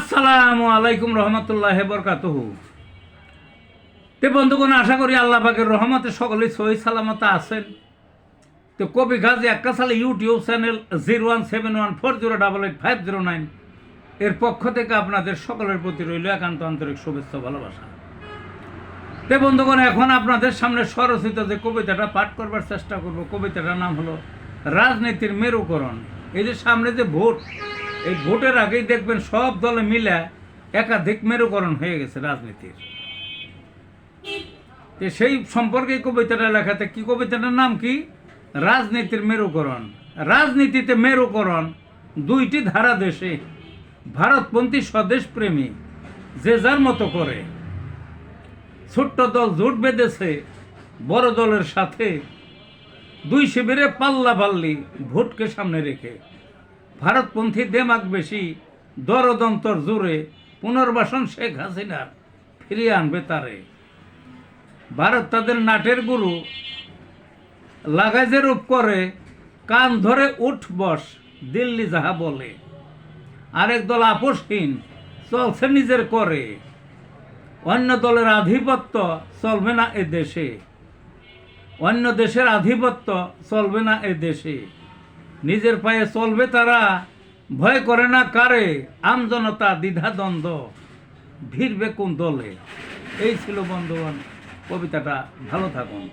আসসালামু আলাইকুম রহমতুল্লাহ বরকাতুহু। তে বন্ধুগণ, আশা করি আল্লাহ পাকের রহমতে সকলেই সহি সালামত আছেন। তো কবি গাজী আক্কাস আলী ইউটিউব চ্যানেল 017140885009 এর পক্ষ থেকে আপনাদের সকলের প্রতি রইল একান্ত আন্তরিক শুভেচ্ছা ভালোবাসা। তে বন্ধুগণ, এখন আপনাদের সামনে স্বরচিত যে কবিতাটা পাঠ করবার চেষ্টা করব, কবিতাটার নাম হলো রাজনীতির মেরুকরণ। এই যে সামনে যে ভোট, এই ভোটের আগেই দেখবেন সব দলে মিলে একাধিক মেরুকরণ হয়ে গেছে রাজনীতির। তো সেই সম্পর্কে কবিতাটা লেখাতে কি, কবিতাটার নাম কি? রাজনীতির মেরুকরণ। রাজনীতিতে মেরুকরণ দুইটি ধারা দেশে, ভারতপন্থী স্বদেশ প্রেমী যে যার মতো করে। ছোট্ট দল জোট বেঁধেছে বড় দলের সাথে, দুই শিবিরে পাল্লা পাল্লি ভোটকে সামনে রেখে। ভারতপন্থী দেমাগ বেশি, দরদন্তর জোরে পুনর্বাসন শেখ হাসিনার ফিরিয়ে আনবে তারে। ভারত তাদের নাটের গুরু, লাগায় যে রূপ করে, কান ধরে উঠ বস দিল্লি যাহা বলে। আরেক দল আপোষহীন চলছে নিজের করে, অন্য দলের আধিপত্য চলবে না এ দেশে। অন্য দেশের আধিপত্য চলবে না এ দেশে। নিজের পায়ে চলবে তারা, ভয় করে না কারে। আমজনতা দ্বিধাদ্বন্দ্ব, ভিড়বে কোন দলে। এই ছিল বন্ধুগণ কবিতাটা। ভালো থাকুন।